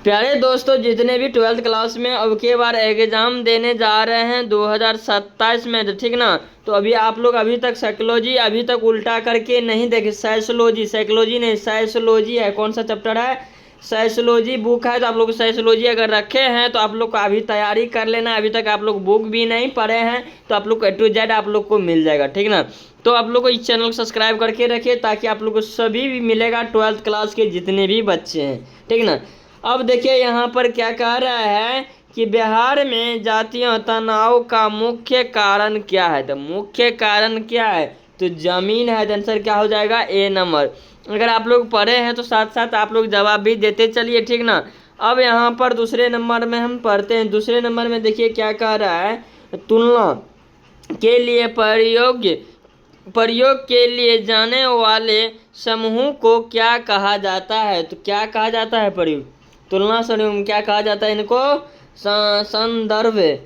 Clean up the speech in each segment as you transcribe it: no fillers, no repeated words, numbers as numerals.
प्यारे दोस्तों, जितने भी 12th क्लास में अब के बार एग्जाम देने जा रहे हैं 2027 में, तो ठीक ना। तो अभी आप लोग अभी तक साइकोलॉजी अभी तक उल्टा करके नहीं देखे। साइकोलॉजी नहीं, साइकोलॉजी है। कौन सा चैप्टर है? साइकोलॉजी बुक है। तो आप लोग साइकोलॉजी अगर रखे हैं तो आप लोग को अभी तैयारी कर लेना। अभी तक आप लोग बुक भी नहीं पढ़े हैं तो आप लोग को A to Z आप लोग को मिल जाएगा, ठीक ना। तो आप लोग को इस चैनल को सब्सक्राइब करके रखिए ताकि आप लोग को सभी भी मिलेगा 12th क्लास के जितने भी बच्चे हैं, ठीक ना। अब देखिए यहाँ पर क्या कह रहा है कि बिहार में जातीय तनाव का मुख्य कारण क्या है। तो मुख्य कारण क्या है? तो जमीन है। तो आंसर क्या हो जाएगा? A number. अगर आप लोग पढ़े हैं तो साथ साथ आप लोग जवाब भी देते चलिए, ठीक ना। अब यहाँ पर दूसरे नंबर में हम पढ़ते हैं। दूसरे नंबर में देखिए क्या कह रहा है, तुलना के लिए प्रयोग के लिए जाने वाले समूह को क्या कहा जाता है। तो क्या कहा जाता है? प्रयोग, तुलना समूह क्या कहा जाता है? इनको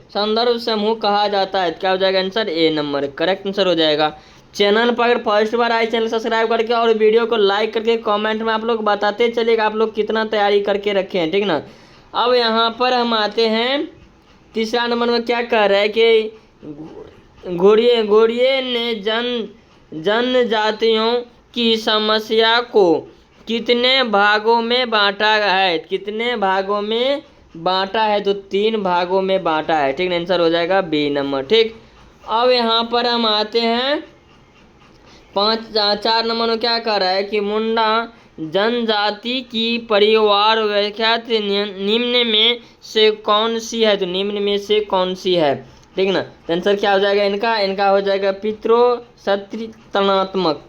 संदर्भ समूह कहा जाता है। क्या हो जाएगा answer? A number correct answer हो जाएगा। चैनल पर अगर फर्स्ट बार आए, चैनल सब्सक्राइब करके और वीडियो को लाइक करके कमेंट में आप लोग बताते चलिएगा आप लोग कितना तैयारी करके रखे हैं, ठीक ना। अब यहाँ पर हम आते हैं तीसरा नंबर में। क्या कह रहा है कि घोड़िए ने जनजातियों की समस्या को कितने भागों में बांटा है? कितने भागों में बांटा है? तो 3 भागों में बांटा है, ठीक ना। आंसर हो जाएगा B नंबर, ठीक। अब यहाँ पर हम आते हैं 4 नंबर में। क्या कर रहा है कि मुंडा जनजाति की परिवार व्याख्या निम्न में से कौन सी है? तो निम्न में से कौन सी है, ठीक ना। आंसर क्या हो जाएगा इनका हो जाएगा पितृसत्तात्मक।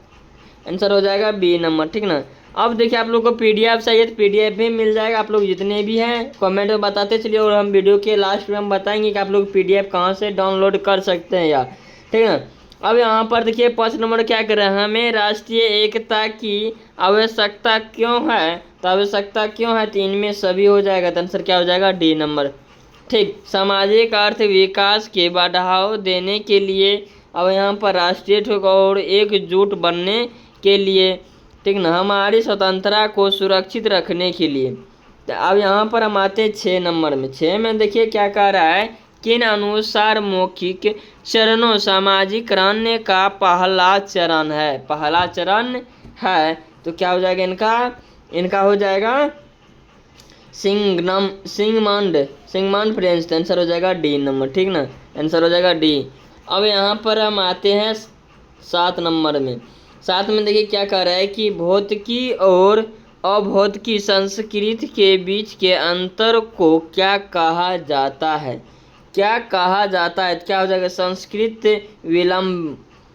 आंसर हो जाएगा B नंबर, ठीक ना। अब देखिए आप लोग को PDF चाहिए तो PDF भी मिल जाएगा। आप लोग जितने भी हैं कमेंट में बताते चलिए और हम वीडियो के लास्ट में हम बताएंगे कि आप लोग PDF कहाँ से डाउनलोड कर सकते हैं यार, ठीक है ना। अब यहाँ पर देखिए 5 नंबर क्या कर रहे हैं, हमें राष्ट्रीय एकता की आवश्यकता क्यों है? तो आवश्यकता क्यों है? 3 में सभी हो जाएगा। तो आंसर क्या हो जाएगा? D नंबर, ठीक। सामाजिक अर्थ विकास के बढ़ावा देने के लिए, अब यहाँ पर राष्ट्रीय ठोक और एकजुट बनने के लिए, ठीक ना, हमारी स्वतंत्रता को सुरक्षित रखने के लिए। तो अब यहाँ पर हम आते हैं 6 नंबर में। 6 में देखिए क्या कह रहा है, किन अनुसार मौखिक चरणों सामाजिकरण का पहला चरण है? पहला चरण है। तो क्या हो जाएगा इनका हो जाएगा सिंगमंड फ्रेंच। आंसर हो जाएगा D नंबर, ठीक ना। आंसर हो जाएगा D। अब यहाँ पर हम आते हैं 7 नंबर में। 7 में देखिए क्या कह रहा है कि भौतिकी और अभौतिकी संस्कृति के बीच के अंतर को क्या कहा जाता है? क्या कहा जाता है? क्या हो जाएगा? संस्कृत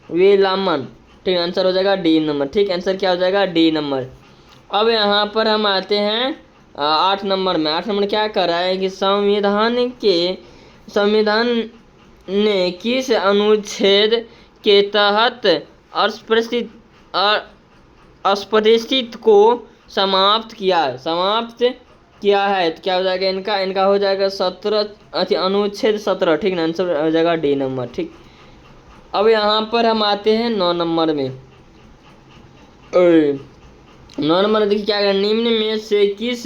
विलंबन, ठीक। आंसर हो जाएगा D नंबर, ठीक। आंसर क्या हो जाएगा? D number. अब यहाँ पर हम आते हैं 8 नंबर में। 8 नंबर क्या कर रहा है कि संविधान ने किस अनुच्छेद के तहत अस्पृश्यता को समाप्त किया है? तो क्या हो जाएगा इनका हो जाएगा 17 अनुच्छेद 17, ठीक ना। आंसर हो जाएगा D नंबर, ठीक। अब यहाँ पर हम आते हैं 9 नंबर में। 9 नंबर देखिए क्या है, निम्न में से किस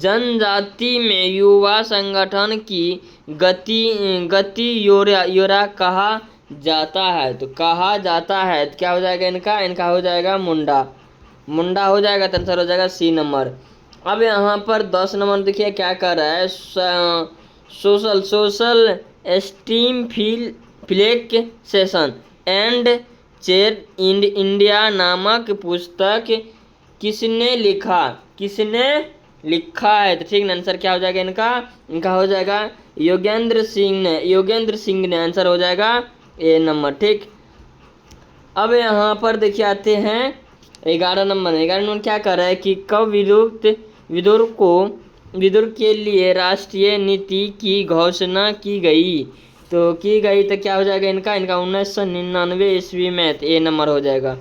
जनजाति में युवा संगठन की गति योरा कहा जाता है? तो कहा जाता है। तो क्या हो जाएगा इनका हो जाएगा मुंडा हो जाएगा। तो आंसर हो जाएगा C नंबर। अब यहाँ पर 10 नंबर देखिए क्या कर रहा है, सोशल एस्टीम फ्लेक सेशन एंड चेर इंडिया नामक पुस्तक किसने लिखा है? तो ठीक ना। आंसर क्या हो जाएगा इनका हो जाएगा योगेंद्र सिंह ने। आंसर हो जाएगा A नंबर, ठीक। अब यहाँ पर देखिए आते हैं 11 नंबर। 11 नंबर क्या कर रहा है कि कब विदुर के लिए राष्ट्रीय नीति की घोषणा की गई? तो क्या हो जाएगा इनका 1999 ईस्वी में। A नंबर हो जाएगा।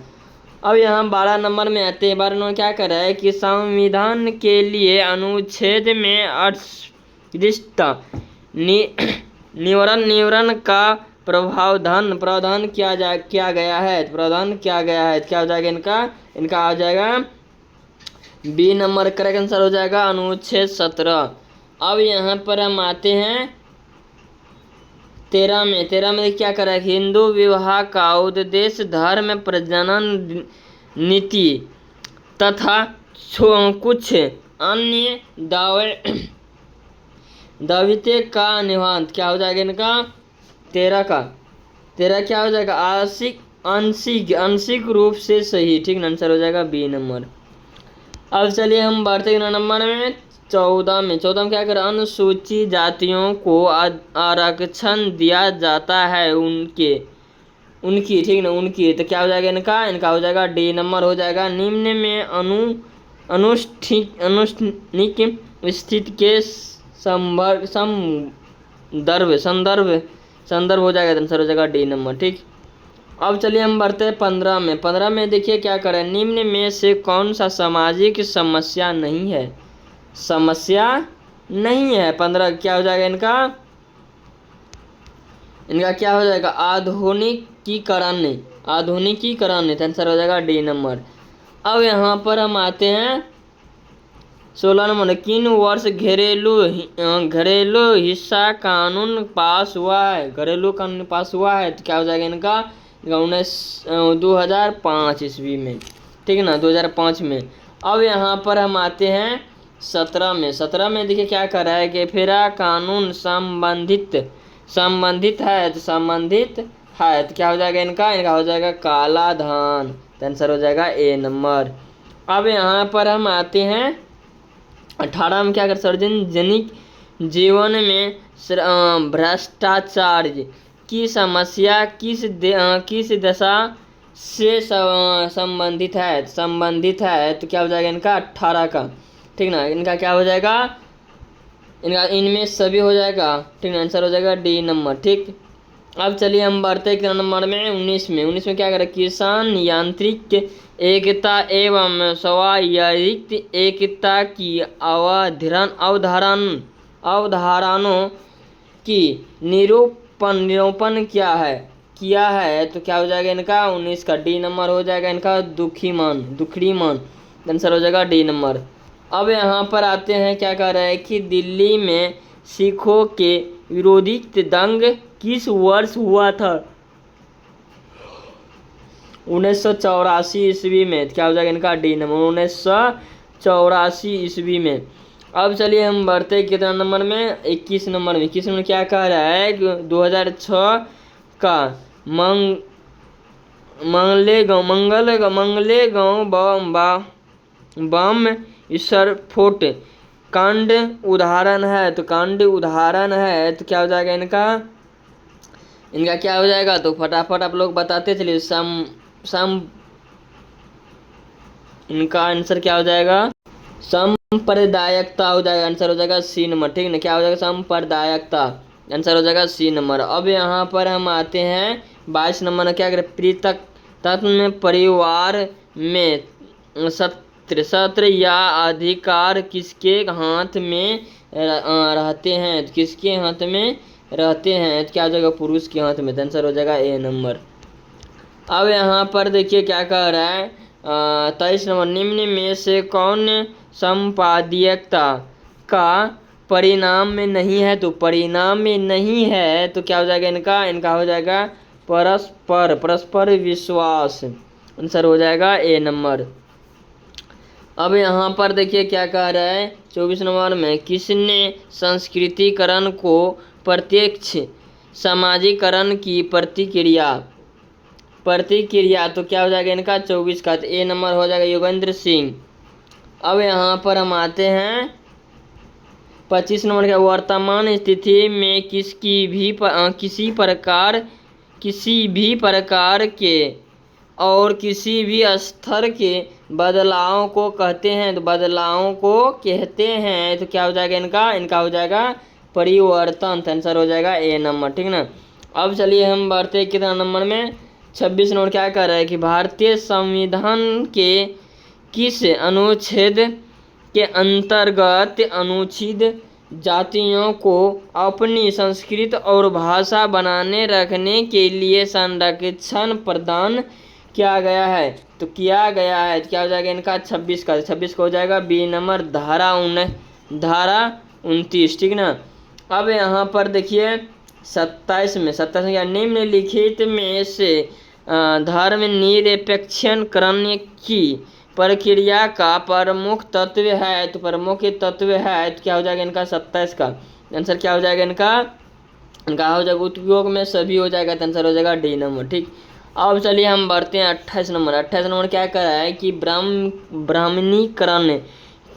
अब यहाँ 12 नंबर में आते हैं। 12 नंबर क्या कर रहा है कि संविधान के लिए अनुच्छेद में अस्पृश्यता निवारण का प्रावधान किया गया है। क्या हो जाएगा इनका हो जाएगा बी नंबर करेक्ट आंसर हो जाएगा अनुच्छेद 17। अब यहाँ पर हम आते हैं 13 में। 13 में क्या करा है, हिंदू विवाह का उद्देश्य धर्म, प्रजनन नीति तथा कुछ अन्य दायित्व का निवारण। क्या हो जाएगा इनका 13 का? 13 क्या हो जाएगा, आंशिक रूप से सही, ठीक ना, आंसर हो जाएगा बी नंबर। अब चलिए हम बढ़ते हैं नंबर में 14 में। 14 में क्या करें, अनुसूचित जातियों को आरक्षण दिया जाता है उनकी, ठीक ना, उनकी। तो क्या हो जाएगा इनका हो जाएगा डी नंबर हो जाएगा। निम्न में अनुष्ठानिक स्थिति के संदर्भ हो जाएगा, आंसर हो जाएगा डी नंबर, ठीक। अब चलिए हम बढ़ते हैं 15 में। 15 में देखिए क्या करें, निम्न में से कौन सा सामाजिक समस्या नहीं है? 15 क्या हो जाएगा इनका क्या हो जाएगा, आधुनिकीकरण, आंसर हो जाएगा डी नंबर। अब यहाँ पर हम आते हैं 16 नंबर। किन वर्ष घरेलू हिस्सा कानून पास हुआ है? घरेलू कानून पास हुआ है, तो क्या हो जाएगा इनका 2005 ईस्वी में, ठीक है ना, 2005 में। अब यहाँ पर हम आते हैं 17 में। 17 में देखिए क्या कर रहा है कि फेरा कानून संबंधित है, तो क्या हो जाएगा इनका हो जाएगा काला धन, तो आंसर हो जाएगा ए नंबर। अब यहाँ पर हम आते हैं 18 में। क्या कर, सार्वजनिक जीवन में भ्रष्टाचार की समस्या किस दशा से संबंधित है, तो क्या हो जाएगा इनका 18 का, ठीक ना, इनका क्या हो जाएगा, इनमें सभी हो जाएगा, ठीक ना, आंसर हो जाएगा डी नंबर, ठीक। अब चलिए हम बढ़ते हैं नंबर में 19 में। 19 में क्या करें, किसान यांत्रिक एकता एवं स्वायत्त एकता की अवधारणाओं की निरूपण किया है, तो क्या हो जाएगा इनका 19 का डी नंबर हो जाएगा इनका दुखड़ी मान, आंसर हो जाएगा डी नंबर। अब यहाँ पर आते हैं, क्या कह रहा है कि दिल्ली में सिखों के विरोधित दंग किस वर्ष हुआ था? 1984 ईस्वी में, क्या हो जाएगा इनका डी नंबर 1984 ईस्वी में। अब चलिए हम बढ़ते कितना नंबर में, 21 नंबर में। 21 में क्या कह रहा है, 2006 का मंगलेगांव बम विस्फोट कांड उदाहरण है, तो तो क्या हो जाएगा इनका क्या हो जाएगा, तो फटाफट आप लोग बताते चलिए। इनका आंसर क्या हो जाएगा, सांप्रदायिकता हो जाएगा, आंसर हो जाएगा सी नंबर, ठीक ना, क्या हो जाएगा सांप्रदायिकता, आंसर हो जाएगा सी नंबर। अब यहाँ पर हम आते हैं 22 नंबर में। क्या करें, पृथक तत्व में परिवार में सत्र या अधिकार किसके हाथ में रहते हैं, तो किसके हाथ में रहते हैं, तो क्या हो जाएगा पुरुष के हाथ में, आंसर हो जाएगा ए नंबर। अब यहाँ पर देखिए क्या कह रहा है 23 नंबर। निम्न में से कौन संपादकीयता का परिणाम में नहीं है, तो परिणाम में नहीं है, तो क्या हो जाएगा इनका हो जाएगा परस्पर विश्वास, आंसर हो जाएगा ए नंबर। अब यहाँ पर देखिए क्या कह रहा है 24 नंबर में। किसने संस्कृतिकरण को प्रत्यक्ष समाजीकरण की प्रतिक्रिया, तो क्या हो जाएगा इनका 24 का, तो ए नंबर हो जाएगा योगेंद्र सिंह। अब यहाँ पर हम आते हैं 25 नंबर का। वर्तमान स्थिति में किसी भी प्रकार के और किसी भी स्तर के बदलाव को कहते हैं, तो तो क्या हो जाएगा इनका हो जाएगा परिवर्तन, आंसर हो जाएगा ए नंबर, ठीक ना। अब चलिए हम बढ़ते हैं कितना नंबर में 26 नंबर। क्या कह रहा है कि भारतीय संविधान के किस अनुच्छेद के अंतर्गत अनुसूचित जातियों को अपनी संस्कृति और भाषा बनाने रखने के लिए संरक्षण प्रदान क्या गया है, तो किया गया है, तो क्या हो जाएगा इनका 26 का, 26 का हो जाएगा बी नंबर धारा 29, ठीक ना। अब यहाँ पर देखिए 27 में क्या, निम्नलिखित में से धर्म निरपेक्षकरण की प्रक्रिया का प्रमुख तत्व है, तो प्रमुख तत्व है, तो क्या हो जाएगा इनका 27 का आंसर क्या हो जाएगा इनका हो जाएगा उपयोग में सभी हो जाएगा, तो आंसर हो जाएगा डी नंबर, ठीक। अब चलिए हम बढ़ते हैं 28 नंबर। 28 नंबर क्या कह रहा है कि ब्राह्मणीकरण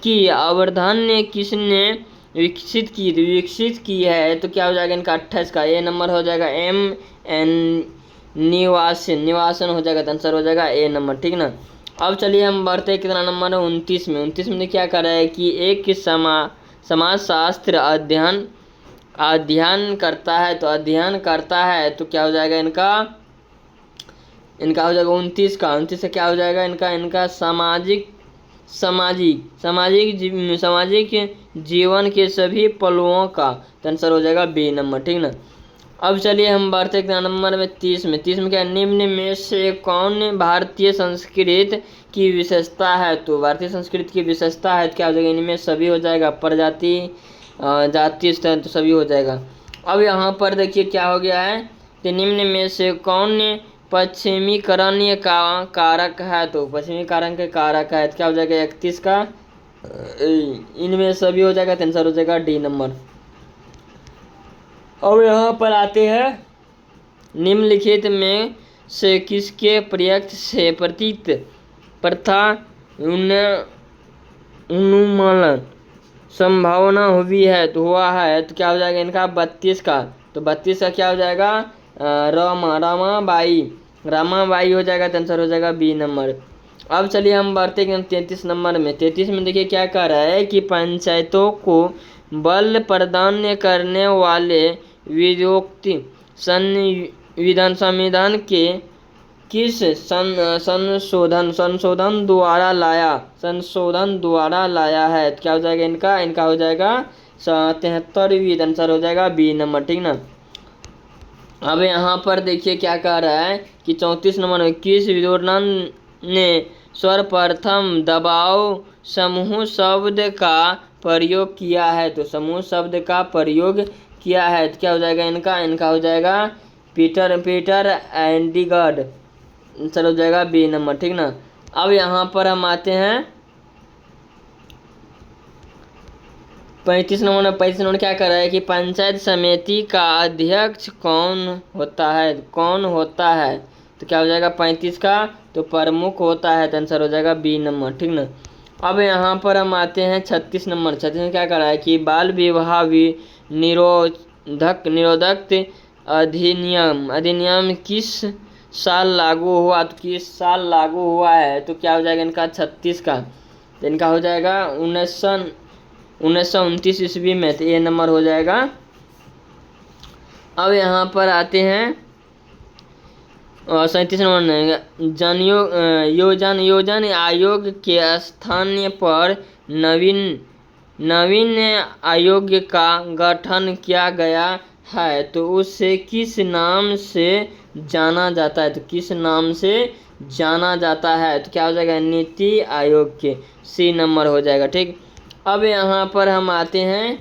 की अवधारणा किसने विकसित की है, तो क्या हो जाएगा इनका 28 का ए नंबर हो जाएगा एम एन निवासन हो जाएगा, तो आंसर हो जाएगा ए नंबर, ठीक ना। अब चलिए हम बढ़ते हैं कितना नंबर है 29 में। 29 में क्या कर रहा है कि एक समाजशास्त्र अध्ययन करता है, तो अध्ययन करता है, तो क्या हो जाएगा इनका हो जाएगा 29 का। 29 से क्या हो जाएगा इनका सामाजिक जीवन के सभी पहलुओं का, तो आंसर हो जाएगा बी नंबर, ठीक ना। अब चलिए हम बढ़ते हैं नंबर में 30 में। 30 में क्या, निम्न में से कौन भारतीय संस्कृति की विशेषता है, तो भारतीय संस्कृति की विशेषता है, तो क्या हो जाएगा इनमें सभी हो जाएगा, प्रजाति जातीय स्तर, तो सभी हो जाएगा। अब यहाँ पर देखिए क्या हो गया है, तो निम्न में से कौन पश्चिमीकरण का कारक है, तो पश्चिमीकरण के कारक है, तो क्या हो जाएगा 31 का, इनमें सभी हो जाएगा, तो आंसर हो जाएगा डी नंबर। अब यहाँ पर आते हैं निम्नलिखित में से किसके प्रयुक्त से प्रतीत प्रथा उन्मूलन संभावना हुई है, तो हुआ है, तो क्या हो जाएगा इनका 32 का, तो 32 का क्या हो जाएगा रामाबाई हो जाएगा, तो आंसर हो जाएगा बी नंबर। अब चलिए हम बढ़ते हैं 33 नंबर में। 33 में देखिए क्या कह रहा है कि पंचायतों को बल प्रदान करने वाले विधोक्ति संविधान के किस संशोधन द्वारा लाया है, तो क्या हो जाएगा इनका हो जाएगा 73वीं, आंसर हो जाएगा बी नंबर, ठीक ना। अब यहाँ पर देखिए क्या कह रहा है कि 34 नंबर में किस विद्वान ने सर्वप्रथम दबाव समूह शब्द का प्रयोग किया है, तो समूह शब्द का प्रयोग किया है, तो क्या हो जाएगा इनका हो जाएगा पीटर एंडिगर्ड, आंसर हो जाएगा बी नंबर, ठीक ना। अब यहाँ पर हम आते हैं 35 नंबर में। 35 नंबर क्या कर रहा है कि पंचायत समिति का अध्यक्ष कौन होता है, तो क्या हो जाएगा 35 का, तो प्रमुख होता है, तो आंसर हो जाएगा बी नंबर, ठीक ना। अब यहाँ पर हम आते हैं 36 नंबर। 36 में क्या कर रहा है कि बाल विवाह निरोधक अधिनियम किस साल लागू हुआ, तो किस साल लागू हुआ है, तो क्या हो जाएगा इनका 36 का, तो इनका हो जाएगा 1929 ईस्वी में, तो ये नंबर हो जाएगा। अब यहाँ पर आते हैं 37 नंबर योजन आयोग के स्थान पर नवीन आयोग का गठन किया गया है, तो उसे किस नाम से जाना जाता है, तो किस नाम से जाना जाता है, तो क्या हो जाएगा नीति आयोग के, सी नंबर हो जाएगा, ठीक। अब यहाँ पर हम आते हैं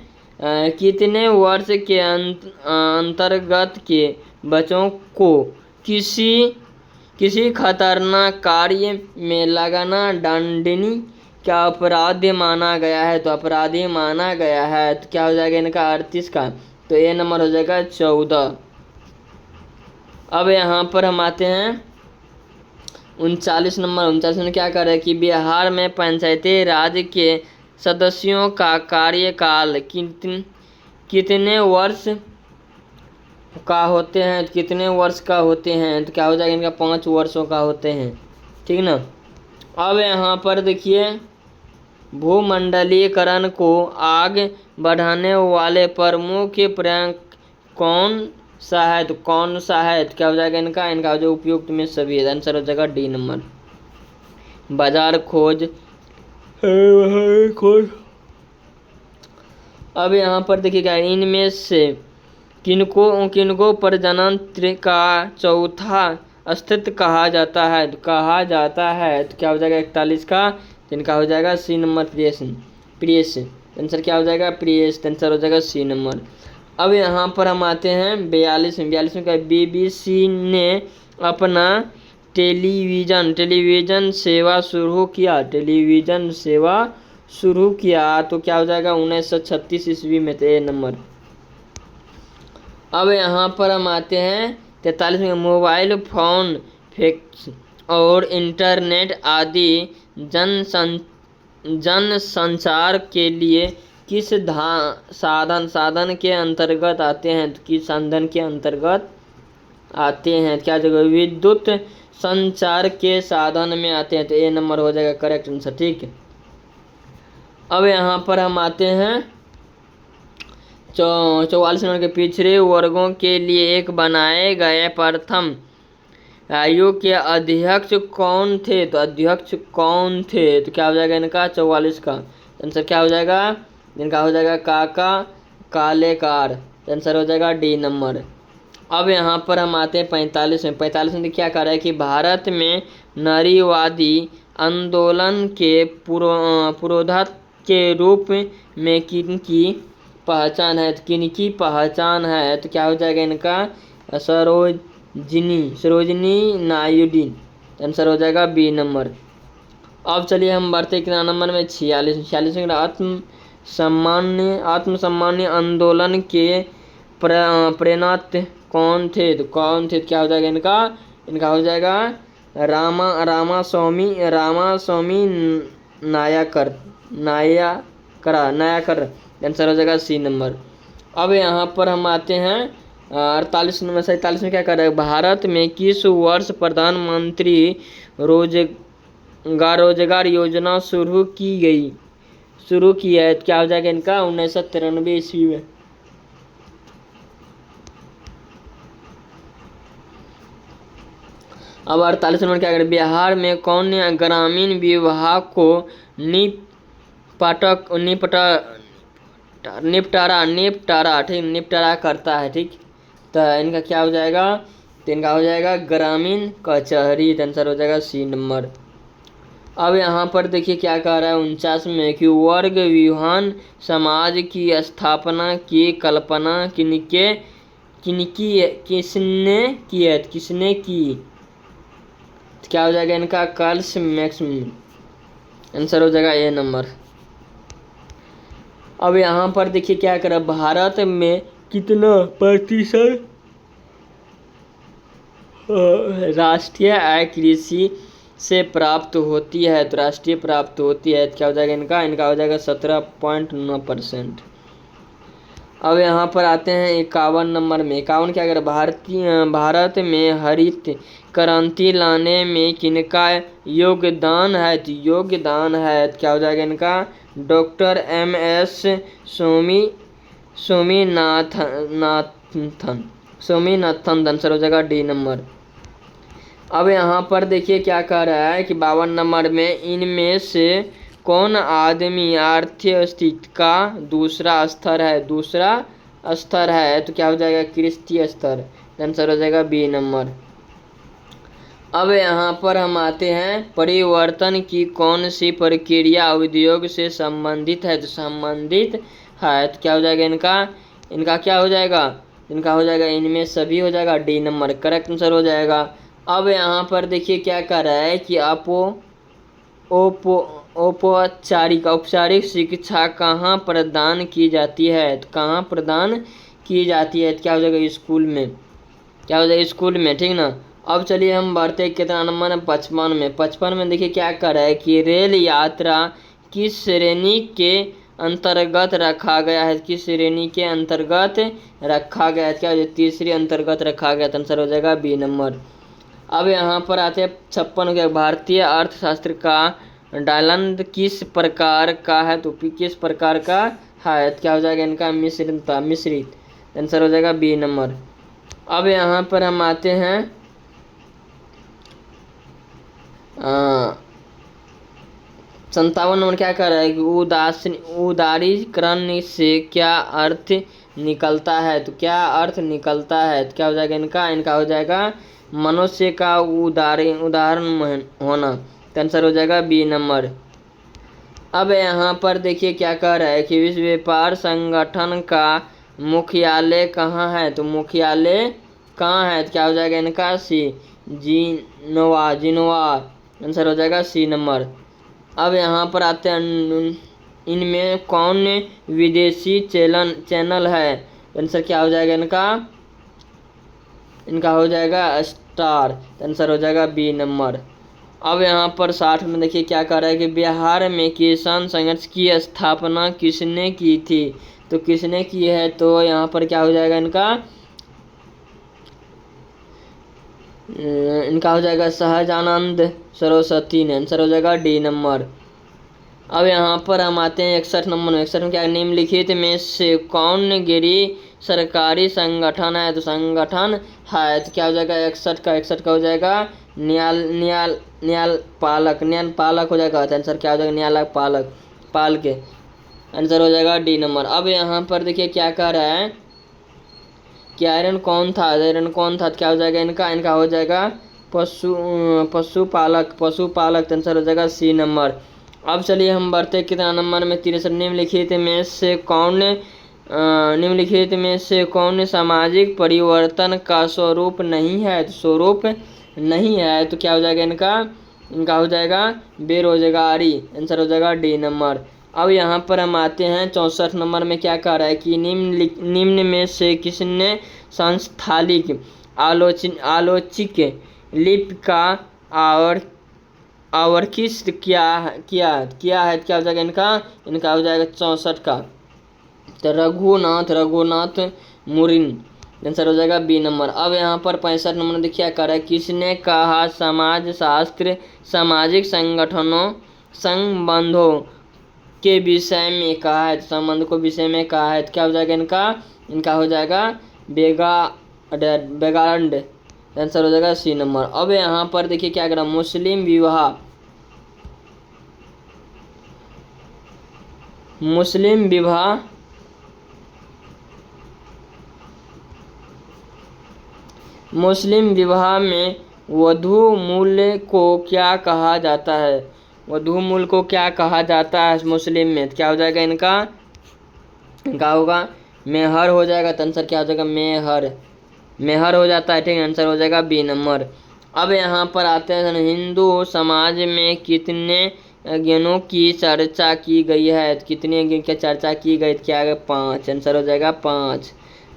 कितने वर्ष के अंतर्गत के बच्चों को किसी खतरनाक कार्य में लगाना दंडनीय क्या अपराध माना गया है, तो अपराधी माना गया है, तो क्या हो जाएगा इनका 38 का, तो ये नंबर हो जाएगा 14। अब यहाँ पर हम आते हैं 39 नंबर। 39 में क्या कर रहे हैं कि बिहार में पंचायती राज के सदस्यों का कार्यकाल कितने वर्ष का होते हैं, तो क्या हो जाएगा इनका 5 वर्षों का होते हैं, ठीक ना। अब यहाँ पर देखिए भूमंडलीकरण को आगे बढ़ाने वाले प्रमुख प्रयास कौन सा है, तो क्या हो जाएगा इनका जो उपयुक्त में सभी है, आंसर हो जाएगा डी नंबर। बाजार खोज। अब यहाँ पर देखिएगा इनमें से किनको प्रजनन का चौथा स्थित कहा जाता है, तो कहा जाता है तो क्या हो जाएगा 41 का, तो इनका हो जाएगा सी नंबर प्रियस। आंसर क्या हो जाएगा प्रियस, आंसर हो जाएगा सी नंबर। अब यहाँ पर हम आते हैं 42 में क्या, BBC ने अपना टेलीविज़न सेवा शुरू किया, टेलीविज़न सेवा शुरू किया, तो क्या हो जाएगा 1936 ईस्वी में, तो ए नंबर। अब यहाँ पर हम आते हैं 43 में, मोबाइल फोन, फैक्स और इंटरनेट आदि जन संचार के लिए किस साधन के अंतर्गत आते हैं, तो किस साधन के अंतर्गत आते हैं, क्या जगह विद्युत संचार के साधन में आते हैं, तो ए नंबर हो जाएगा करेक्ट आंसर। ठीक है, अब यहाँ पर हम आते हैं 44 नंबर के, पिछड़े वर्गों के लिए एक बनाए गए प्रथम आयोग के अध्यक्ष कौन थे, तो अध्यक्ष कौन थे, तो क्या हो जाएगा इनका 44 का आंसर क्या हो जाएगा, इनका हो जाएगा काका कालेकार, आंसर हो जाएगा डी नंबर। अब यहाँ पर हम आते हैं 45 में। 45 में क्या कह रहा है कि भारत में नारीवादी आंदोलन के पुरोधा के रूप में किनकी पहचान है, तो किनकी पहचान है, तो क्या हो जाएगा इनका सरोजिनी नायडू, आंसर हो जाएगा बी नंबर। अब चलिए हम बढ़ते कितना नंबर में 46 में, आत्मसम्मान आंदोलन के प्रेरणा कौन थे, तो कौन थे, क्या हो जाएगा इनका हो जाएगा रामास्वामी नायकर, आंसर हो जाएगा सी नंबर। अब यहाँ पर हम आते हैं 48 नंबर 47 में क्या कर रहा है, भारत में किस वर्ष प्रधानमंत्री रोजगार योजना शुरू की है, क्या हो जाएगा इनका 1993 ईस्वी में। अब 48 नंबर क्या करें, बिहार में कौन ग्रामीण विभाग को निपटारा करता है, ठीक, तो इनका क्या हो जाएगा, तो इनका हो जाएगा ग्रामीण कचहरी, आंसर हो जाएगा सी नंबर। अब यहाँ पर देखिए क्या कह रहा है 49 में कि वर्ग विहीन समाज की स्थापना की कल्पना किसने की, तो क्या हो जाएगा इनका कार्ल मैक्स, आंसर हो जाएगा ए नंबर। अब यहाँ पर देखिए क्या करा, भारत में कितना प्रतिशत राष्ट्रीय आय कृषि से प्राप्त होती है, तो राष्ट्रीय प्राप्त होती है, तो क्या हो जाएगा इनका हो जाएगा 17.9%। अब यहाँ पर आते हैं 51 नंबर में। 51 क्या कर, भारत में हरित क्रांति लाने में किनका योगदान है, तो योगदान है, तो क्या हो जाएगा इनका डॉक्टर MS स्वामीनाथन, आंसर हो जाएगा डी नंबर। अब यहाँ पर देखिए क्या कह रहा है कि 52 नंबर में, इनमें से कौन आदमी आर्थिक स्थिति का दूसरा स्तर है, तो क्या हो जाएगा क्रिस्टी स्तर, आंसर हो जाएगा बी नंबर। अब यहाँ पर हम आते हैं परिवर्तन की कौन सी प्रक्रिया उद्योग से संबंधित है, तो संबंधित है, तो क्या हो जाएगा इनका क्या हो जाएगा, इनका हो जाएगा इनमें सभी हो जाएगा डी नंबर, करेक्ट आंसर हो जाएगा। अब यहाँ पर देखिए क्या कर रहा है कि औपचारिक शिक्षा कहाँ प्रदान की जाती है, तो कहाँ प्रदान की जाती है, तो क्या हो जाएगा स्कूल में, क्या हो जाएगा स्कूल में, ठीक ना। अब चलिए हम बढ़ते कितना नंबर है 55 में। 55 में देखिए क्या कर रहा है कि रेल यात्रा किस श्रेणी के अंतर्गत रखा गया है, किस श्रेणी के अंतर्गत रखा गया है, क्या हो जाएगा तीसरी अंतर्गत रखा गया, तो आंसर हो जाएगा बी नंबर। अब यहाँ पर आते हैं 56 के, भारतीय अर्थशास्त्र का डायलंड किस प्रकार का है, तो किस प्रकार का है, तो क्या हो जाएगा इनका मिश्रित, आंसर हो जाएगा बी नंबर। अब यहाँ पर हम आते हैं 57 नंबर क्या कर रहा है कि उदारीकरण से क्या अर्थ निकलता है, तो क्या अर्थ निकलता है, तो क्या हो जाएगा इनका हो जाएगा मनुष्य का उदाहरण होना। तो आंसर हो जाएगा बी नंबर। अब यहाँ पर देखिए क्या कह रहा है कि विश्व व्यापार संगठन का मुख्यालय कहाँ है। तो मुख्यालय कहाँ है, तो क्या हो जाएगा इनका सी, जिनोवा। आंसर हो जाएगा सी नंबर। अब यहाँ पर आते हैं, इनमें कौन विदेशी चैनल है। आंसर क्या हो जाएगा इनका हो जाएगा स्टार। आंसर हो जाएगा बी नंबर। अब यहाँ पर 60 में देखिए क्या कह रहा है कि बिहार में किसान संघर्ष की स्थापना किसने की थी। तो किसने की है, तो यहाँ पर क्या हो जाएगा इनका हो जाएगा सहजानंद सरस्वती ने। आंसर हो जाएगा डी नंबर। अब यहाँ पर हम आते हैं 61 नंबर में। 61 में क्या, निम्नलिखित में से कौन गिरी सरकारी संगठन है। तो संगठन है, तो क्या हो जाएगा 61 का हो जाएगा न्यायपालक हो जाएगा। आंसर क्या हो जाएगा न्यायपाल के। आंसर हो जाएगा डी नंबर। अब यहाँ पर देखिए क्या कह रहा है कि आयरन कौन था, तो क्या हो जाएगा इनका हो जाएगा पशुपालक। आंसर हो जाएगा सी नंबर। अब चलिए हम बढ़ते कितना नंबर में, 63। निम्नलिखित में से कौन सामाजिक परिवर्तन का स्वरूप नहीं है। तो स्वरूप नहीं है, तो क्या हो जाएगा इनका हो जाएगा बेरोजगारी। आंसर हो जाएगा डी नंबर। अब यहाँ पर हम आते हैं 64 नंबर में। क्या कह रहा है कि निम्न में से किसने सांस्थालिक आलोचिक लिपि का आवर्कित किया है। क्या हो जाएगा इनका हो जाएगा 64 का, तो रघुनाथ मुरिन। आंसर हो जाएगा बी नंबर। अब यहाँ पर 65 नंबर देखिए क्या कर रहा है, किसने कहा समाज शास्त्र सामाजिक संबंधों के विषय में कहा है। संबंध को विषय में कहा है, तो क्या हो जाएगा इनका हो जाएगा बेगारंड। आंसर हो जाएगा सी नंबर। अब यहाँ पर देखिए क्या कर रहा है, मुस्लिम विवाह में वधू मूल्य को क्या कहा जाता है। वधू मूल्य को क्या कहा जाता है मुस्लिम में, तो क्या हो जाएगा इनका होगा मेहर हो जाएगा। तो आंसर क्या हो जाएगा मेहर हो जाता है, ठीक है। आंसर हो जाएगा बी नंबर। अब यहाँ पर आते हैं, हिंदू समाज में कितने यज्ञों की चर्चा की गई है। कितने यज्ञों की चर्चा की गई, क्या है 5। आंसर हो जाएगा 5।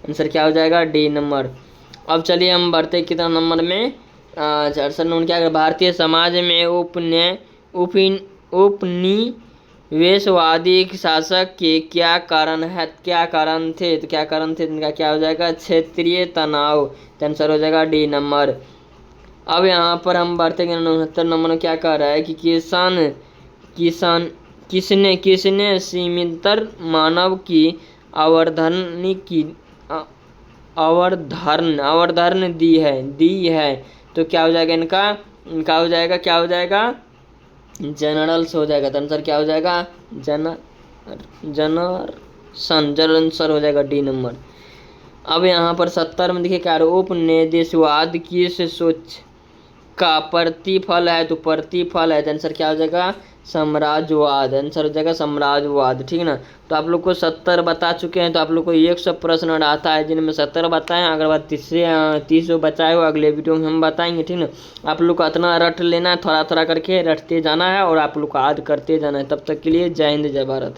आंसर क्या हो जाएगा डी नंबर। अब चलिए हम बढ़ते कितना नंबर में, 64 नंबर। क्या है, भारतीय समाज में उपनिवेशवादी शासक के क्या कारण थे। तो क्या कारण थे इनका, क्या हो जाएगा क्षेत्रीय तनाव। तो आंसर हो जाएगा डी नंबर। अब यहाँ पर हम बढ़ते 69 नंबर में। क्या कह रहा है कि किसने सीमितर मानव की अवधारणा दी है। तो क्या हो जाएगा इनका हो जाएगा क्या हो जाएगा जनरल्स हो जाएगा। तो आंसर क्या हो जाएगा जनरल हो जाएगा डी नंबर। अब यहाँ पर 70 में देखिए क्या, उपनिवेशवाद किस सोच का प्रतिफल है। तो प्रतिफल है, तो आंसर क्या हो जाएगा साम्राज्यवाद। आंसर हो जाएगा साम्राज्यवाद, ठीक है ना। तो आप लोग को 70 बता चुके हैं, तो आप लोग को 100 प्रश्न आता है, जिनमें 70 बताएं। अगर बात 30 बताए हो अगले वीडियो में हम बताएंगे, ठीक ना। आप लोग को इतना रट लेना है, थोड़ा थोड़ा करके रटते जाना है और आप लोग को याद करते जाना है। तब तक के लिए जय हिंद जय भारत।